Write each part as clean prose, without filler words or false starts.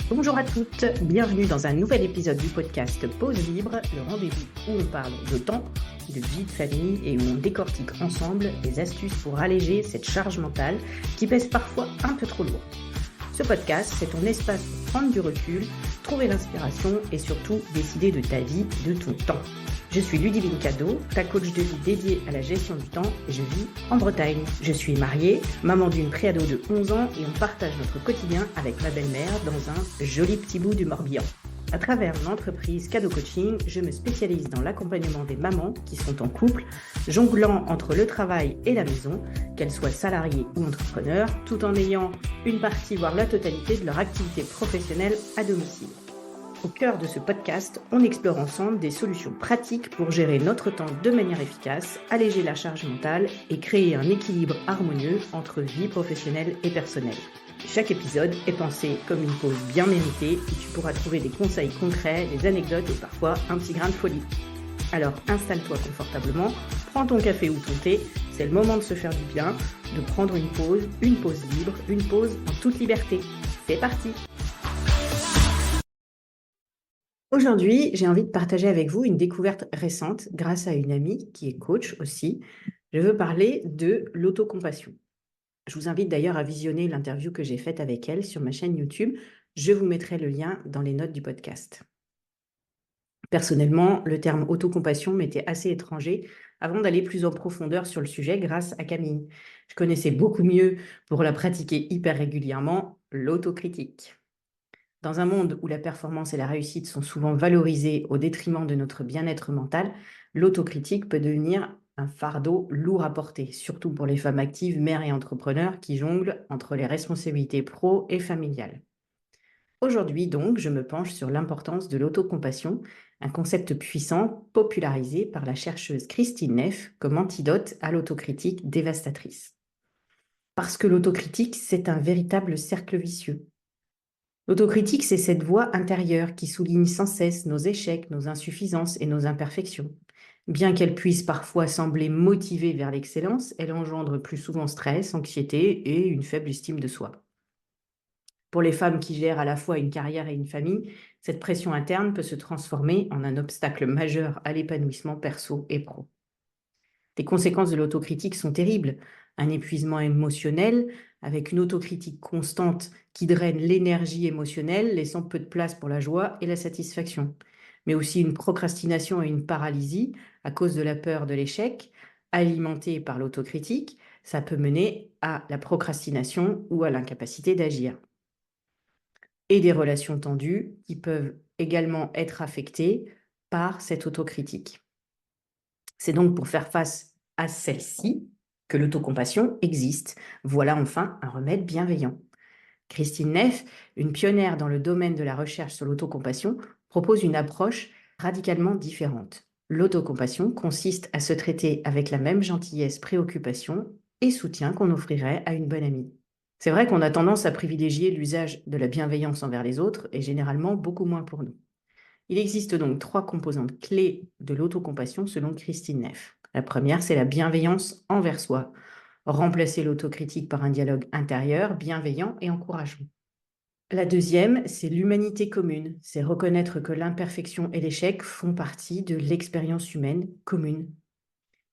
Bonjour à toutes, bienvenue dans un nouvel épisode du podcast Pause Libre, le rendez-vous où on parle de temps, de vie de famille et où on décortique ensemble des astuces pour alléger cette charge mentale qui pèse parfois un peu trop lourd. Ce podcast, c'est ton espace pour prendre du recul, trouver l'inspiration et surtout décider de ta vie, de ton temps. Je suis Ludivine Cadeau, ta coach de vie dédiée à la gestion du temps et je vis en Bretagne. Je suis mariée, maman d'une préado de 11 ans et on partage notre quotidien avec ma belle-mère dans un joli petit bout du Morbihan. À travers mon entreprise Cadeau Coaching, je me spécialise dans l'accompagnement des mamans qui sont en couple, jonglant entre le travail et la maison, qu'elles soient salariées ou entrepreneurs, tout en ayant une partie, voire la totalité de leur activité professionnelle à domicile. Au cœur de ce podcast, on explore ensemble des solutions pratiques pour gérer notre temps de manière efficace, alléger la charge mentale et créer un équilibre harmonieux entre vie professionnelle et personnelle. Chaque épisode est pensé comme une pause bien méritée où tu pourras trouver des conseils concrets, des anecdotes et parfois un petit grain de folie. Alors installe-toi confortablement, prends ton café ou ton thé, c'est le moment de se faire du bien, de prendre une pause libre, une pause en toute liberté. C'est parti! Aujourd'hui, j'ai envie de partager avec vous une découverte récente grâce à une amie qui est coach aussi. Je veux parler de l'autocompassion. Je vous invite d'ailleurs à visionner l'interview que j'ai faite avec elle sur ma chaîne YouTube. Je vous mettrai le lien dans les notes du podcast. Personnellement, le terme autocompassion m'était assez étranger avant d'aller plus en profondeur sur le sujet grâce à Camille. Je connaissais beaucoup mieux, pour la pratiquer hyper régulièrement, l'autocritique. Dans un monde où la performance et la réussite sont souvent valorisées au détriment de notre bien-être mental, l'autocritique peut devenir un fardeau lourd à porter, surtout pour les femmes actives, mères et entrepreneurs qui jonglent entre les responsabilités pro et familiales. Aujourd'hui donc, je me penche sur l'importance de l'autocompassion, un concept puissant popularisé par la chercheuse Christine Neff comme antidote à l'autocritique dévastatrice. Parce que l'autocritique, c'est un véritable cercle vicieux. L'autocritique, c'est cette voix intérieure qui souligne sans cesse nos échecs, nos insuffisances et nos imperfections. Bien qu'elle puisse parfois sembler motivée vers l'excellence, elle engendre plus souvent stress, anxiété et une faible estime de soi. Pour les femmes qui gèrent à la fois une carrière et une famille, cette pression interne peut se transformer en un obstacle majeur à l'épanouissement perso et pro. Les conséquences de l'autocritique sont terribles. Un épuisement émotionnel, avec une autocritique constante qui draine l'énergie émotionnelle, laissant peu de place pour la joie et la satisfaction. Mais aussi une procrastination et une paralysie à cause de la peur de l'échec, alimentée par l'autocritique, ça peut mener à la procrastination ou à l'incapacité d'agir. Et des relations tendues qui peuvent également être affectées par cette autocritique. C'est donc pour faire face à celle-ci que l'autocompassion existe. Voilà enfin un remède bienveillant. Christine Neff, une pionnière dans le domaine de la recherche sur l'autocompassion, propose une approche radicalement différente. L'autocompassion consiste à se traiter avec la même gentillesse, préoccupation et soutien qu'on offrirait à une bonne amie. C'est vrai qu'on a tendance à privilégier l'usage de la bienveillance envers les autres et généralement beaucoup moins pour nous. Il existe donc 3 composantes clés de l'autocompassion selon Christine Neff. La première, c'est la bienveillance envers soi. Remplacer l'autocritique par un dialogue intérieur, bienveillant et encourageant. La deuxième, c'est l'humanité commune. C'est reconnaître que l'imperfection et l'échec font partie de l'expérience humaine commune.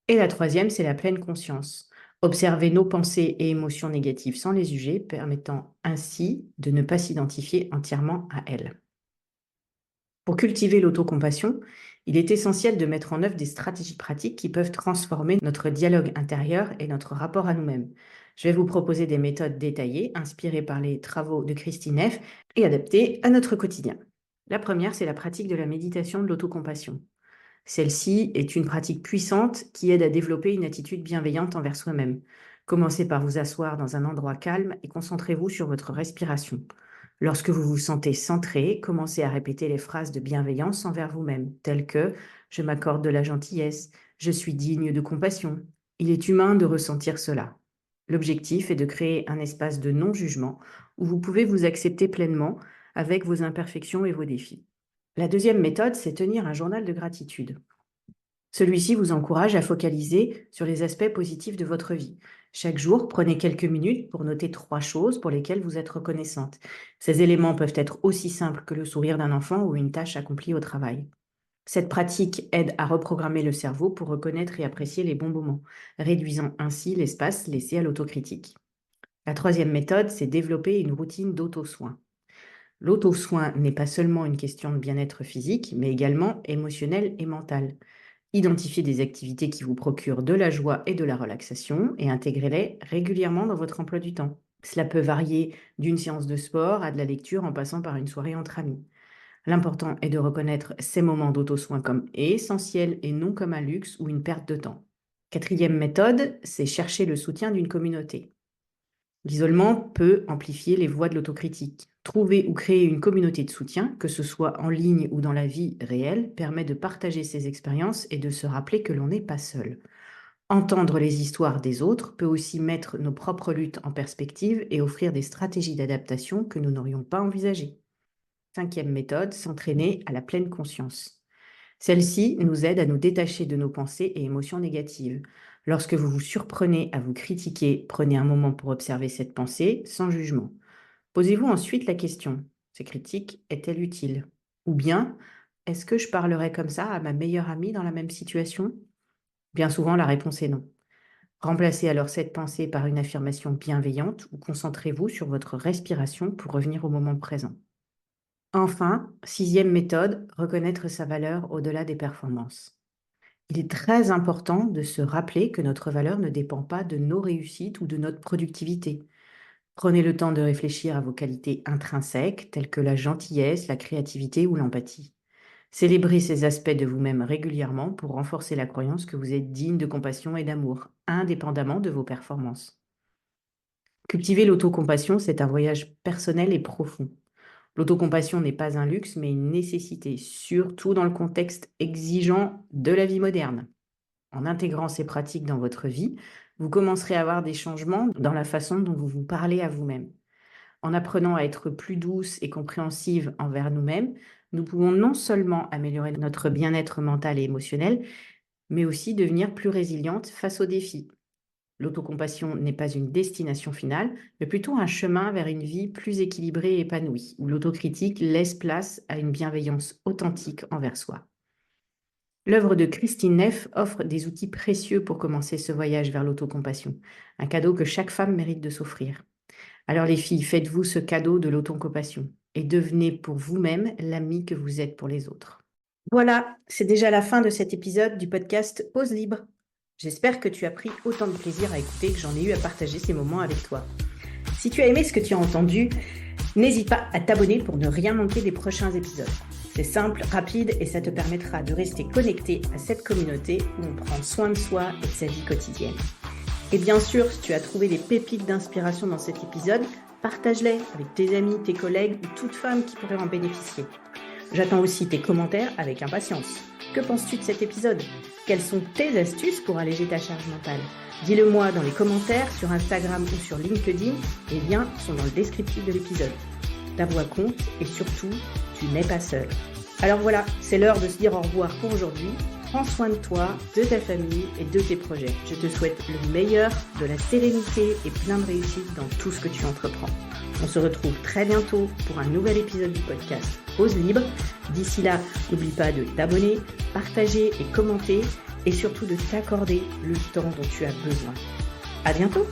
Et la troisième, c'est la pleine conscience. Observer nos pensées et émotions négatives sans les juger, permettant ainsi de ne pas s'identifier entièrement à elles. Pour cultiver l'autocompassion, il est essentiel de mettre en œuvre des stratégies pratiques qui peuvent transformer notre dialogue intérieur et notre rapport à nous-mêmes. Je vais vous proposer des méthodes détaillées, inspirées par les travaux de Christine Neff et adaptées à notre quotidien. La première, c'est la pratique de la méditation de l'autocompassion. Celle-ci est une pratique puissante qui aide à développer une attitude bienveillante envers soi-même. Commencez par vous asseoir dans un endroit calme et concentrez-vous sur votre respiration. Lorsque vous vous sentez centré, commencez à répéter les phrases de bienveillance envers vous-même, telles que « je m'accorde de la gentillesse »,« je suis digne de compassion ». Il est humain de ressentir cela. L'objectif est de créer un espace de non-jugement où vous pouvez vous accepter pleinement avec vos imperfections et vos défis. La deuxième méthode, c'est tenir un journal de gratitude. Celui-ci vous encourage à focaliser sur les aspects positifs de votre vie. Chaque jour, prenez quelques minutes pour noter 3 choses pour lesquelles vous êtes reconnaissante. Ces éléments peuvent être aussi simples que le sourire d'un enfant ou une tâche accomplie au travail. Cette pratique aide à reprogrammer le cerveau pour reconnaître et apprécier les bons moments, réduisant ainsi l'espace laissé à l'autocritique. La troisième méthode, c'est développer une routine d'auto-soin. L'auto-soin n'est pas seulement une question de bien-être physique, mais également émotionnel et mental. Identifiez des activités qui vous procurent de la joie et de la relaxation et intégrez-les régulièrement dans votre emploi du temps. Cela peut varier d'une séance de sport à de la lecture en passant par une soirée entre amis. L'important est de reconnaître ces moments d'auto-soin comme essentiels et non comme un luxe ou une perte de temps. Quatrième méthode, c'est chercher le soutien d'une communauté. L'isolement peut amplifier les voix de l'autocritique. Trouver ou créer une communauté de soutien, que ce soit en ligne ou dans la vie réelle, permet de partager ses expériences et de se rappeler que l'on n'est pas seul. Entendre les histoires des autres peut aussi mettre nos propres luttes en perspective et offrir des stratégies d'adaptation que nous n'aurions pas envisagées. Cinquième méthode, s'entraîner à la pleine conscience. Celle-ci nous aide à nous détacher de nos pensées et émotions négatives. Lorsque vous vous surprenez à vous critiquer, prenez un moment pour observer cette pensée sans jugement. Posez-vous ensuite la question, ces critiques est-elle utile? Ou bien, est-ce que je parlerais comme ça à ma meilleure amie dans la même situation? Bien souvent, la réponse est non. Remplacez alors cette pensée par une affirmation bienveillante ou concentrez-vous sur votre respiration pour revenir au moment présent. Enfin, sixième méthode, reconnaître sa valeur au-delà des performances. Il est très important de se rappeler que notre valeur ne dépend pas de nos réussites ou de notre productivité. Prenez le temps de réfléchir à vos qualités intrinsèques, telles que la gentillesse, la créativité ou l'empathie. Célébrez ces aspects de vous-même régulièrement pour renforcer la croyance que vous êtes digne de compassion et d'amour, indépendamment de vos performances. Cultiver l'autocompassion, c'est un voyage personnel et profond. L'autocompassion n'est pas un luxe, mais une nécessité, surtout dans le contexte exigeant de la vie moderne. En intégrant ces pratiques dans votre vie, vous commencerez à avoir des changements dans la façon dont vous vous parlez à vous-même. En apprenant à être plus douce et compréhensive envers nous-mêmes, nous pouvons non seulement améliorer notre bien-être mental et émotionnel, mais aussi devenir plus résiliente face aux défis. L'autocompassion n'est pas une destination finale, mais plutôt un chemin vers une vie plus équilibrée et épanouie, où l'autocritique laisse place à une bienveillance authentique envers soi. L'œuvre de Christine Neff offre des outils précieux pour commencer ce voyage vers l'autocompassion, un cadeau que chaque femme mérite de s'offrir. Alors les filles, faites-vous ce cadeau de l'autocompassion et devenez pour vous-même l'amie que vous êtes pour les autres. Voilà, c'est déjà la fin de cet épisode du podcast Pause Libre. J'espère que tu as pris autant de plaisir à écouter que j'en ai eu à partager ces moments avec toi. Si tu as aimé ce que tu as entendu, n'hésite pas à t'abonner pour ne rien manquer des prochains épisodes. C'est simple, rapide et ça te permettra de rester connecté à cette communauté où on prend soin de soi et de sa vie quotidienne. Et bien sûr, si tu as trouvé des pépites d'inspiration dans cet épisode, partage-les avec tes amis, tes collègues ou toute femme qui pourrait en bénéficier. J'attends aussi tes commentaires avec impatience. Que penses-tu de cet épisode? Quelles sont tes astuces pour alléger ta charge mentale? Dis-le-moi dans les commentaires sur Instagram ou sur LinkedIn. Les liens sont dans le descriptif de l'épisode. Ta voix compte et surtout, tu n'es pas seul. Alors voilà, c'est l'heure de se dire au revoir pour aujourd'hui. Prends soin de toi, de ta famille et de tes projets. Je te souhaite le meilleur, de la sérénité et plein de réussite dans tout ce que tu entreprends. On se retrouve très bientôt pour un nouvel épisode du podcast Pause Libre. D'ici là, n'oublie pas de t'abonner, partager et commenter et surtout de t'accorder le temps dont tu as besoin. À bientôt!